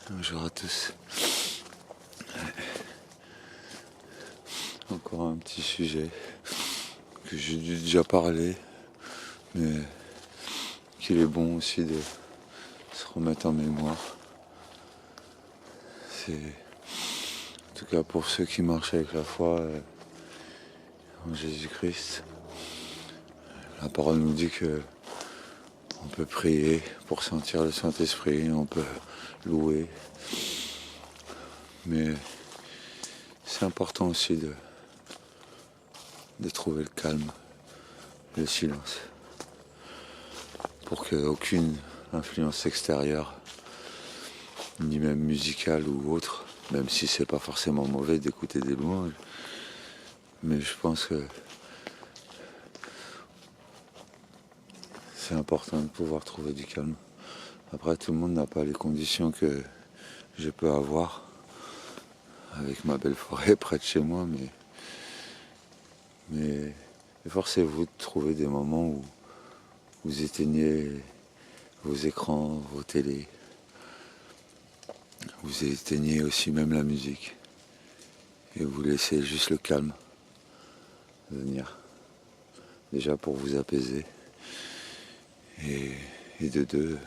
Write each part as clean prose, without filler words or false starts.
Bonjour à tous. Encore un petit sujet que j'ai déjà parlé, mais qu'il est bon aussi de se remettre en mémoire. C'est en tout cas pour ceux qui marchent avec la foi en Jésus-Christ. La parole nous dit que on peut prier pour sentir le Saint-Esprit, on peut louer, mais c'est important aussi de trouver le calme, le silence, pour qu'aucune influence extérieure, ni même musicale ou autre, même si c'est pas forcément mauvais d'écouter des louanges, mais je pense que c'est important de pouvoir trouver du calme. Après, tout le monde n'a pas les conditions que je peux avoir avec ma belle forêt près de chez moi, mais efforcez-vous de trouver des moments où vous éteignez vos écrans, vos télés, vous éteignez aussi même la musique et vous laissez juste le calme venir, déjà pour vous apaiser et de deux,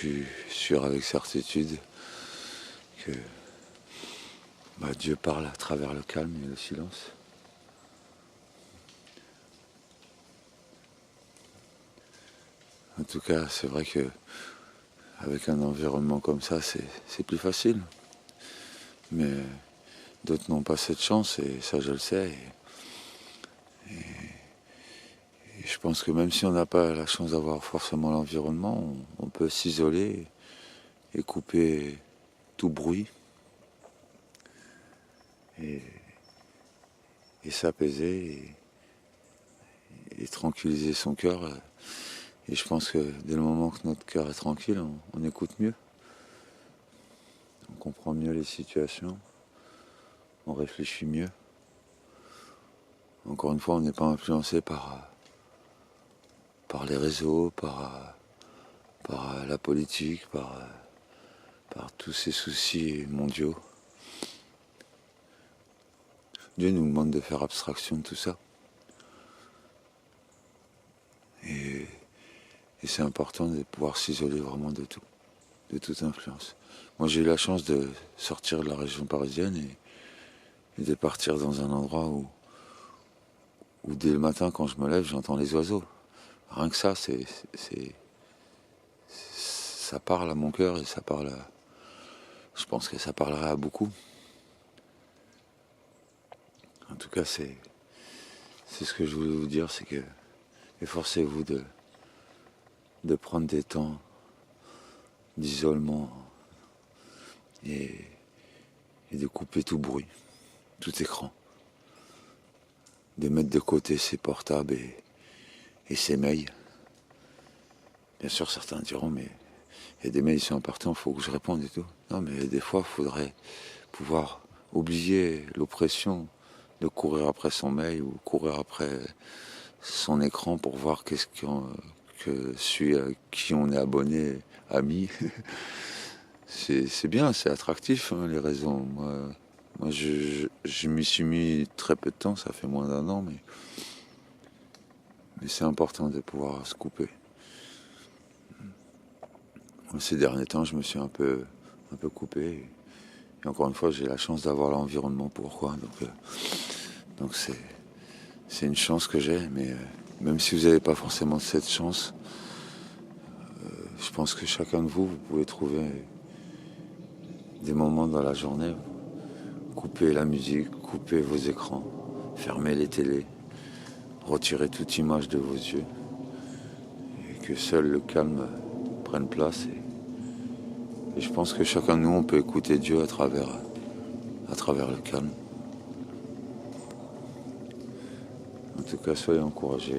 je suis sûr avec certitude que Dieu parle à travers le calme et le silence. En tout cas, c'est vrai que avec un environnement comme ça, c'est plus facile. Mais d'autres n'ont pas cette chance, et ça je le sais. Et je pense que même si on n'a pas la chance d'avoir forcément l'environnement, on peut s'isoler et couper tout bruit et s'apaiser et tranquilliser son cœur. Et je pense que dès le moment que notre cœur est tranquille, on écoute mieux. On comprend mieux les situations, on réfléchit mieux. Encore une fois, on n'est pas influencé par les réseaux, par la politique, par tous ces soucis mondiaux. Dieu nous demande de faire abstraction de tout ça. Et c'est important de pouvoir s'isoler vraiment de tout, de toute influence. Moi, j'ai eu la chance de sortir de la région parisienne et de partir dans un endroit où dès le matin, quand je me lève, j'entends les oiseaux. Rien que ça, ça parle à mon cœur et ça parle à... Je pense que ça parlera à beaucoup. En tout cas, c'est ce que je voulais vous dire, c'est que efforcez-vous de prendre des temps d'isolement et de couper tout bruit, tout écran. De mettre de côté ses portables et ses mails. Bien sûr, certains diront, mais il y a des mails qui sont importants, il faut que je réponde et tout. Non, mais des fois, il faudrait pouvoir oublier l'oppression de courir après son mail ou courir après son écran pour voir que celui à qui on est abonné a mis. C'est bien, c'est attractif, hein, les réseaux. Moi je m'y suis mis très peu de temps, ça fait moins d'un an, mais c'est important de pouvoir se couper. Ces derniers temps, je me suis un peu coupé. Et encore une fois, j'ai la chance d'avoir l'environnement pour. Donc c'est une chance que j'ai, mais même si vous n'avez pas forcément cette chance, je pense que chacun de vous pouvez trouver des moments dans la journée. Coupez la musique, coupez vos écrans, fermez les télés, retirez toute image de vos yeux et que seul le calme prenne place. Et je pense que chacun de nous, on peut écouter Dieu à travers le calme. En tout cas, soyez encouragés.